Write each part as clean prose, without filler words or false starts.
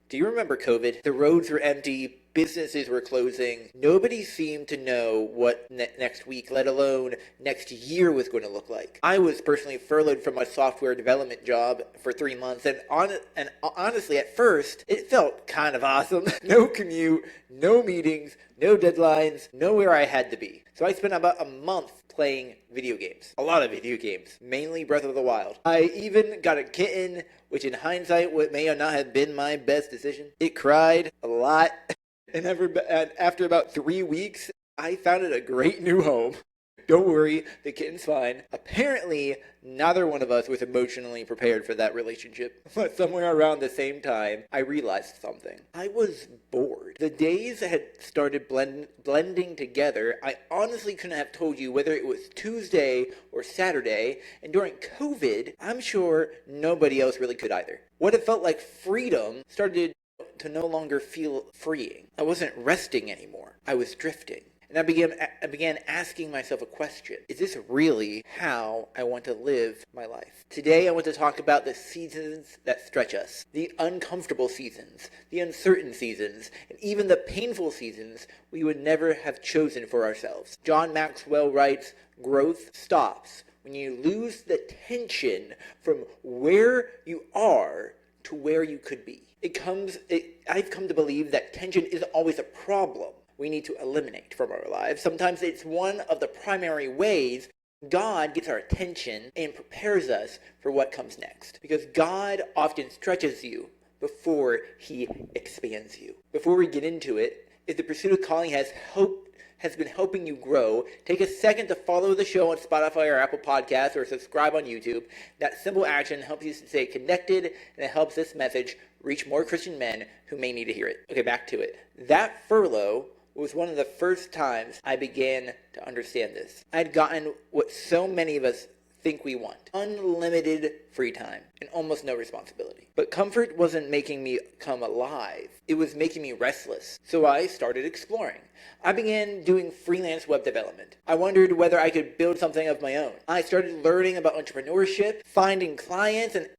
Do you remember COVID? The roads were empty, businesses were closing. Nobody seemed to know what next week, let alone next year, was going to look like. I was personally furloughed from my software development job for 3 months, and honestly, at first, it felt kind of awesome. No commute, no meetings, no deadlines, nowhere I had to be. So I spent about a month playing video games. A lot of video games, mainly Breath of the Wild. I even got a kitten, which in hindsight may or not have been my best decision. It cried a lot, and after about 3 weeks, I found it a great new home. Don't worry, the kitten's fine. Apparently, neither one of us was emotionally prepared for that relationship. But somewhere around the same time, I realized something. I was bored. The days had started blending together. I honestly couldn't have told you whether it was Tuesday or Saturday, and during COVID, I'm sure nobody else really could either. What it felt like freedom started to no longer feel freeing. I wasn't resting anymore. I was drifting. And I began asking myself a question. Is this really how I want to live my life? Today I want to talk about the seasons that stretch us. The uncomfortable seasons, the uncertain seasons, and even the painful seasons we would never have chosen for ourselves. John Maxwell writes, "Growth stops when you lose the tension from where you are to where you could be." I've come to believe that tension isn't always a problem we need to eliminate from our lives. Sometimes it's one of the primary ways God gets our attention and prepares us for what comes next. Because God often stretches you before he expands you. Before we get into it, if the pursuit of calling has been helping you grow, take a second to follow the show on Spotify or Apple Podcasts, or subscribe on YouTube. That simple action helps you to stay connected, and it helps this message reach more Christian men who may need to hear it. Okay, back to it. That furlough was one of the first times I began to understand this. I'd gotten what so many of us think we want: unlimited free time and almost no responsibility. But comfort wasn't making me come alive. It was making me restless. So I started exploring. I began doing freelance web development. I wondered whether I could build something of my own. I started learning about entrepreneurship, finding clients, and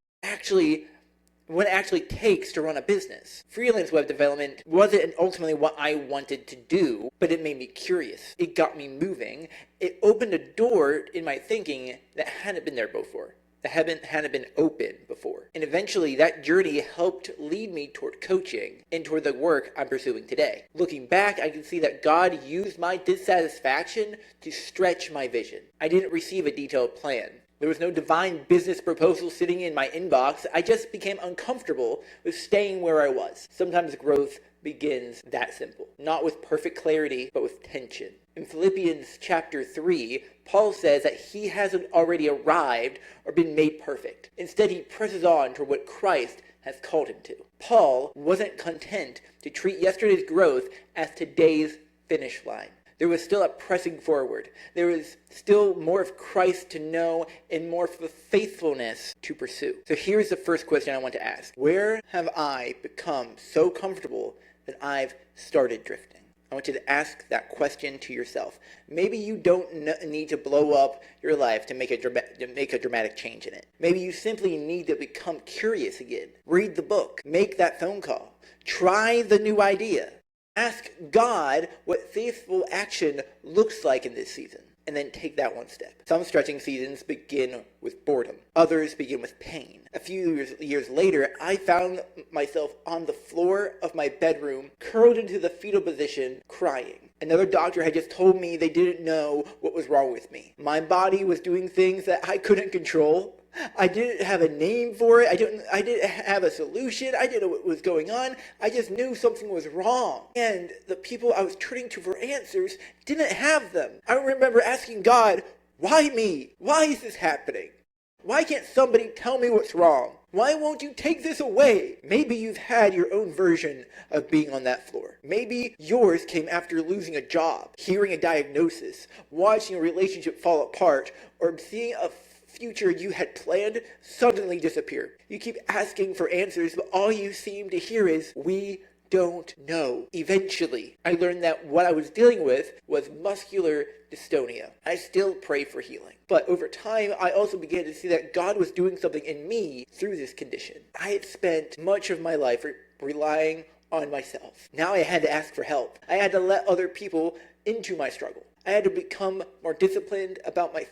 what it actually takes to run a business. Freelance web development wasn't ultimately what I wanted to do, but it made me curious. It got me moving. It opened a door in my thinking that hadn't been there before, that hadn't been open before. And eventually that journey helped lead me toward coaching and toward the work I'm pursuing today. Looking back, I can see that God used my dissatisfaction to stretch my vision. I didn't receive a detailed plan. There was no divine business proposal sitting in my inbox. I just became uncomfortable with staying where I was. Sometimes growth begins that simple. Not with perfect clarity, but with tension. In Philippians chapter 3, Paul says that he hasn't already arrived or been made perfect. Instead, he presses on toward what Christ has called him to. Paul wasn't content to treat yesterday's growth as today's finish line. There was still a pressing forward. There was still more of Christ to know and more of the faithfulness to pursue. So here's the first question I want to ask. Where have I become so comfortable that I've started drifting? I want you to ask that question to yourself. Maybe you don't need to blow up your life to make a dramatic change in it. Maybe you simply need to become curious again. Read the book. Make that phone call. Try the new idea. Ask God what faithful action looks like in this season, and then take that one step. Some stretching seasons begin with boredom. Others begin with pain. A few years later, I found myself on the floor of my bedroom, curled into the fetal position, crying. Another doctor had just told me they didn't know what was wrong with me. My body was doing things that I couldn't control. I didn't have a name for it. I didn't have a solution. I didn't know what was going on. I just knew something was wrong. And the people I was turning to for answers didn't have them. I remember asking God, why me? Why is this happening? Why can't somebody tell me what's wrong? Why won't you take this away? Maybe you've had your own version of being on that floor. Maybe yours came after losing a job, hearing a diagnosis, watching a relationship fall apart, or seeing a future you had planned suddenly disappear. You keep asking for answers, but all you seem to hear is, we don't know. Eventually, I learned that what I was dealing with was muscular dystonia. I still pray for healing. But over time, I also began to see that God was doing something in me through this condition. I had spent much of my life relying on myself. Now I had to ask for help. I had to let other people into my struggle. I had to become more disciplined about my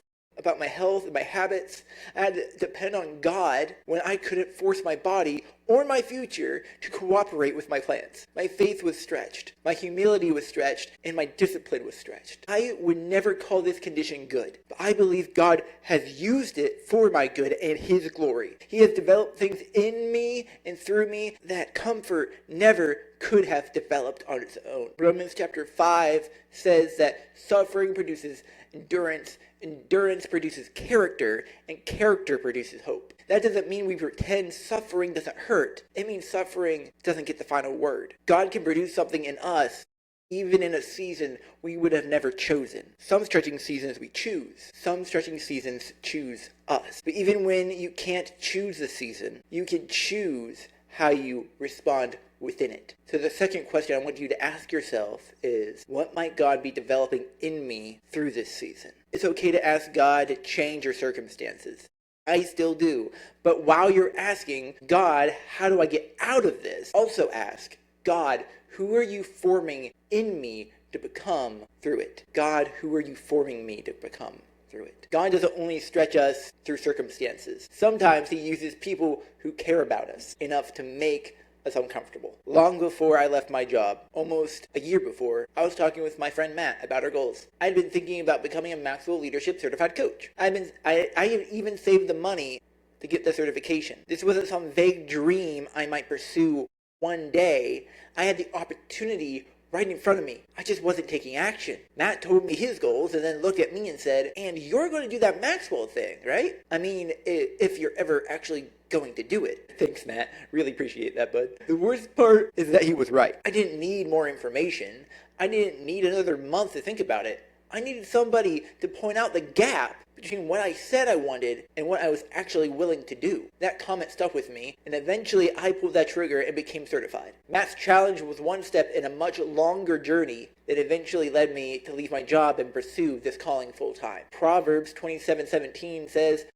health and my habits. I had to depend on God when I couldn't force my body or my future to cooperate with my plans. My faith was stretched, my humility was stretched, and my discipline was stretched. I would never call this condition good, but I believe God has used it for my good and His glory. He has developed things in me and through me that comfort never could have developed on its own. Romans chapter 5 says that suffering produces endurance, endurance produces character, and character produces hope. That doesn't mean we pretend suffering doesn't hurt. It means suffering doesn't get the final word. God can produce something in us even in a season we would have never chosen. Some stretching seasons we choose. Some stretching seasons choose us. But even when you can't choose the season, you can choose how you respond within it. So the second question I want you to ask yourself is, what might God be developing in me through this season? It's okay to ask God to change your circumstances. I still do. But while you're asking, God, how do I get out of this? Also ask, God, who are you forming in me to become through it? God, who are you forming me to become through it? God doesn't only stretch us through circumstances. Sometimes He uses people who care about us enough to make us uncomfortable. Long before I left my job, almost a year before, I was talking with my friend Matt about our goals. I'd been thinking about becoming a Maxwell Leadership Certified Coach. I had even saved the money to get the certification. This wasn't some vague dream I might pursue one day. I had the opportunity right in front of me. I just wasn't taking action. Matt told me his goals and then looked at me and said, and you're going to do that Maxwell thing, right? I mean, if you're ever actually going to do it. Thanks, Matt. Really appreciate that, bud. The worst part is that he was right. I didn't need more information. I didn't need another month to think about it. I needed somebody to point out the gap between what I said I wanted and what I was actually willing to do. That comment stuck with me, and eventually I pulled that trigger and became certified. Matt's challenge was one step in a much longer journey that eventually led me to leave my job and pursue this calling full time. Proverbs 27:17 says,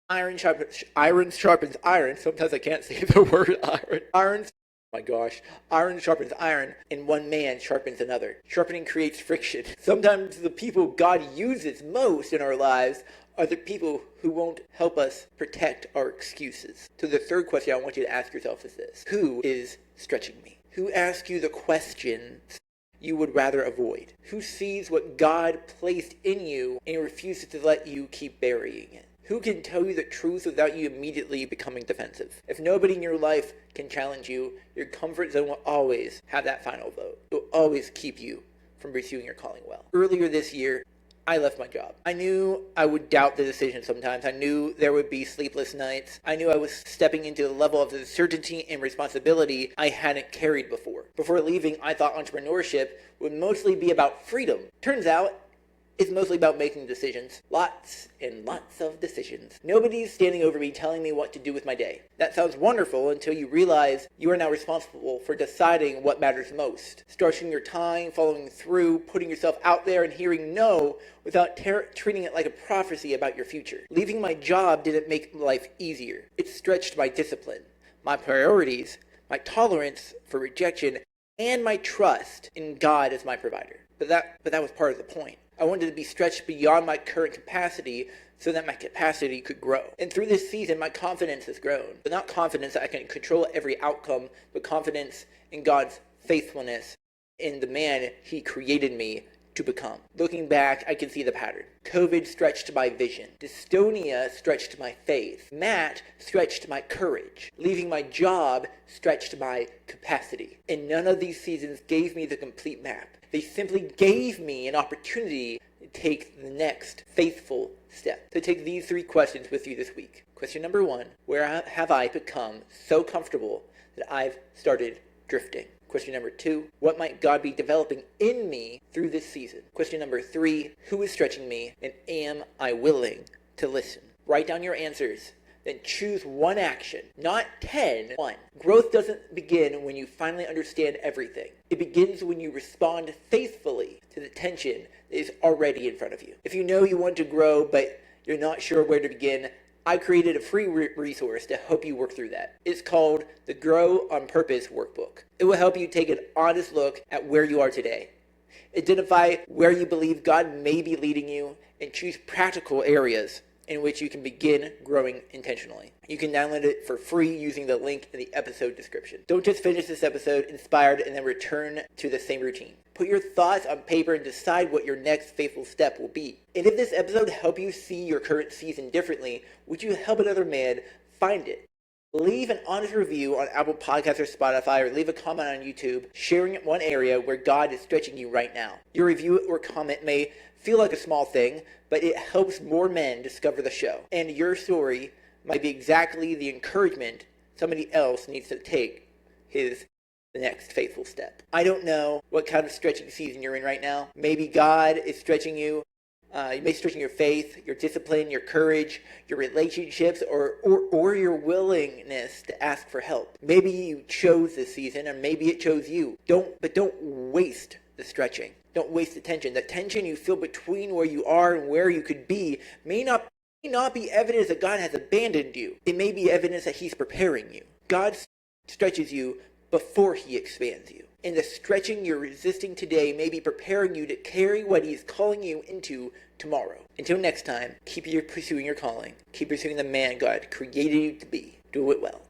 iron sharpens iron. Sometimes I can't say the word iron. Iron sharpens iron, and one man sharpens another. Sharpening creates friction. Sometimes the people God uses most in our lives are the people who won't help us protect our excuses. So the third question I want you to ask yourself is this: who is stretching me? Who asks you the questions you would rather avoid? Who sees what God placed in you and refuses to let you keep burying it? Who can tell you the truth without you immediately becoming defensive? If nobody in your life can challenge you, your comfort zone will always have that final vote. It will always keep you from pursuing your calling well. Earlier this year, I left my job. I knew I would doubt the decision sometimes. I knew there would be sleepless nights. I knew I was stepping into a level of uncertainty and responsibility I hadn't carried before. Before leaving, I thought entrepreneurship would mostly be about freedom. Turns out, it's mostly about making decisions. Lots and lots of decisions. Nobody's standing over me telling me what to do with my day. That sounds wonderful until you realize you are now responsible for deciding what matters most. Structuring your time, following through, putting yourself out there, and hearing no without treating it like a prophecy about your future. Leaving my job didn't make life easier. It stretched my discipline, my priorities, my tolerance for rejection, and my trust in God as my provider. But that was part of the point. I wanted to be stretched beyond my current capacity so that my capacity could grow. And through this season, my confidence has grown. But not confidence that I can control every outcome, but confidence in God's faithfulness in the man He created me to become. Looking back, I can see the pattern. COVID stretched my vision. Dystonia stretched my faith. Matt stretched my courage. Leaving my job stretched my capacity. And none of these seasons gave me the complete map. They simply gave me an opportunity to take the next faithful step. So take these three questions with you this week. Question number 1, where have I become so comfortable that I've started drifting? Question number 2, what might God be developing in me through this season? Question number 3, who is stretching me, and am I willing to listen? Write down your answers. Then choose one action, not 10, one. Growth doesn't begin when you finally understand everything. It begins when you respond faithfully to the tension that is already in front of you. If you know you want to grow, but you're not sure where to begin, I created a free resource to help you work through that. It's called the Grow on Purpose Workbook. It will help you take an honest look at where you are today, identify where you believe God may be leading you, and choose practical areas in which you can begin growing intentionally. You can download it for free using the link in the episode description. Don't just finish this episode inspired and then return to the same routine. Put your thoughts on paper and decide what your next faithful step will be. And if this episode helped you see your current season differently, would you help another man find it? Leave an honest review on Apple Podcasts or Spotify, or leave a comment on YouTube sharing one area where God is stretching you right now. Your review or comment may feel like a small thing, but it helps more men discover the show. And your story might be exactly the encouragement somebody else needs to take the next faithful step. I don't know what kind of stretching season you're in right now. Maybe God is stretching you. You may be stretching your faith, your discipline, your courage, your relationships, or your willingness to ask for help. Maybe you chose this season, or maybe it chose you. Don't waste the stretching. Don't waste the tension. The tension you feel between where you are and where you could be may not be evidence that God has abandoned you. It may be evidence that He's preparing you. God stretches you before He expands you. And the stretching you're resisting today may be preparing you to carry what He's calling you into tomorrow. Until next time, keep pursuing your calling. Keep pursuing the man God created you to be. Do it well.